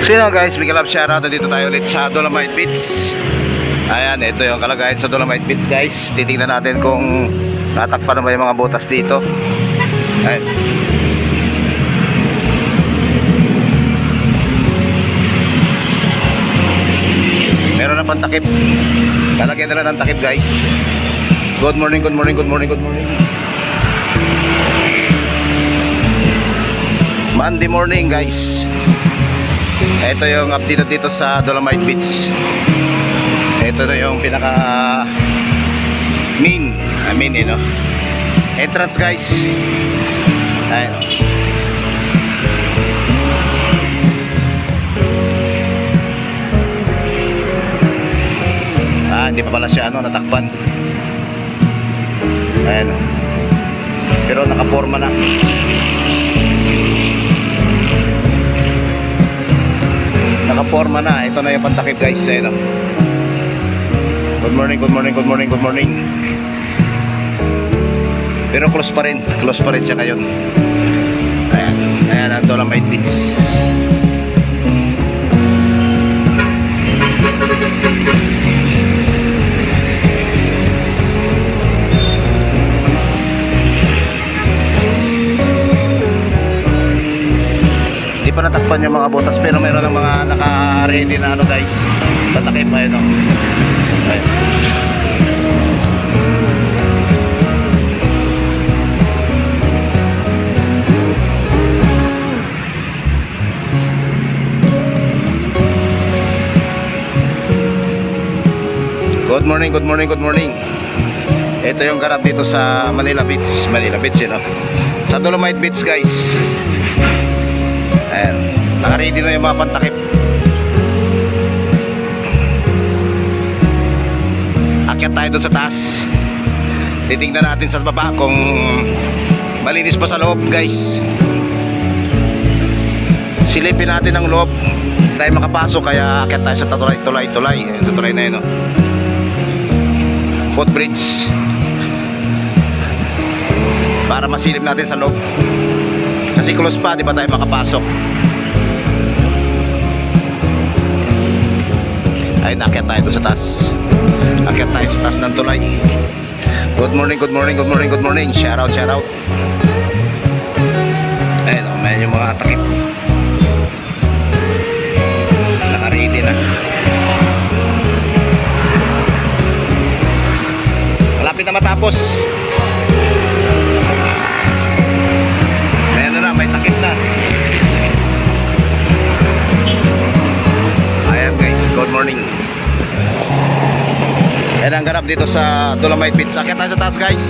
So yun guys, big love shoutout. Dito tayo ulit sa Dolomite Beach. Ayan, ito yung kalagayan sa Dolomite Beach guys. Titingnan natin kung natakpan na ba yung mga butas dito. Ayan. Meron na pang takip. Lalagyan nila ng takip guys. Good morning, good morning, good morning, good morning. Monday morning guys. Ito yung update dito sa Dolomite Beach. Ito na yung pinaka main entrance guys. Ayan. Hindi pa pala siya natakpan. Ayan. Pero nakaporma na. Nakaporma na. Ito na yung pantakip guys. Ayan. Good morning, good morning, good morning, good morning. Pero close pa rin siya ngayon. Ayan. Ayan ang Dolomite Beach. Hindi pa natakpan yung mga butas, pero meron ng mga naka-ready na guys. Tatakip pa yun. Ayan. Good morning, good morning, good morning. Ito yung ganap dito sa Manila Beach. Manila Beach yun sa Dolomite Beach guys. Ayan. Naka-ready na yung mga pantakip. Akyat tayo dun sa taas. Titingnan natin sa baba kung malinis pa sa loob guys. Silipin natin ang loob. Hindi tayo makapasok kaya akyat tayo sa tulay. Sa tulay na yun footbridge para masilip natin sa loob kasi close pa, di ba tayo makapasok. Ay, naakyat tayo sa taas. Akyat tayo sa taas ng tulay. Good morning, good morning, good morning, good morning. Shout out, shout out. Ayun, may yung mga takip naka-ready na. Malapit na matapos. Ayan na, may takip na. Ayan guys, good morning. Ayan ang ganap dito sa Dolomite Beach. Akit tayo sa taas guys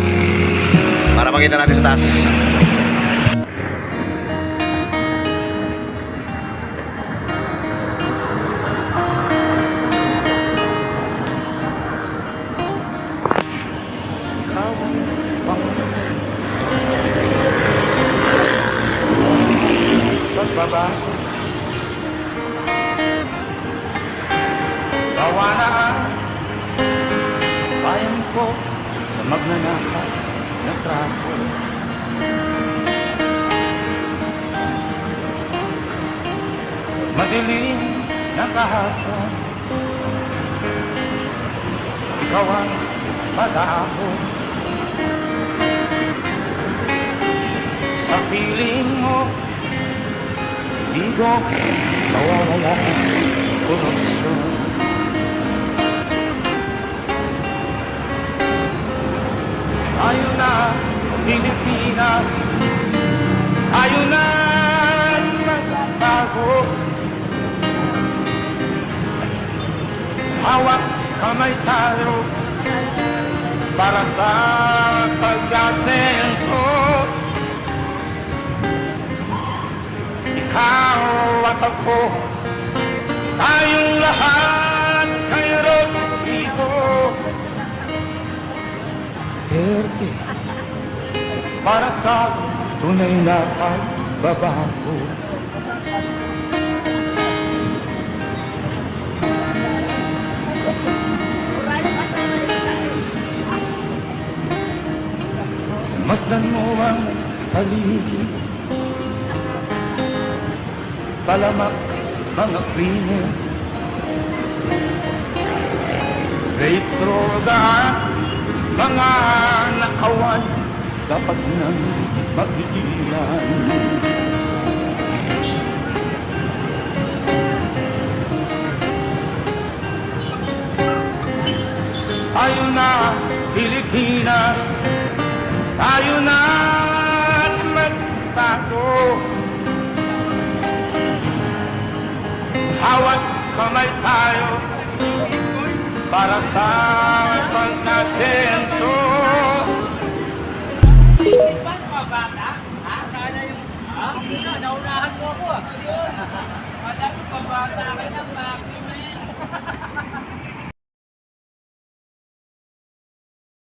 para makita natin sa taas. Baba sawa na ang bayan ko sa magnanakaw na trafo. Madilim na kahapon, ikaw ang mag-aahon sa piling mo. Di ko mawawala ang korupsyon. Tayo na Pilipinas, tayo na magbago. Hawak kamay tayo para sa pag-asenso. Ikaw at ako, tayong lahat kayo't dito. Duterte, para sa tunay na pagbabago. Masdan mo ang paligid, talamak mga krimen. Rape, droga, mga nakawan, dapat nang magigilan. Tayo na, Pilipinas, tayo na magbago. Hawat kamay tayo para sa pagkasenso. Paano ka bata? Ha? Sana yung... Ha? Naunahan mo ako ah. Wala ko pabata ka ng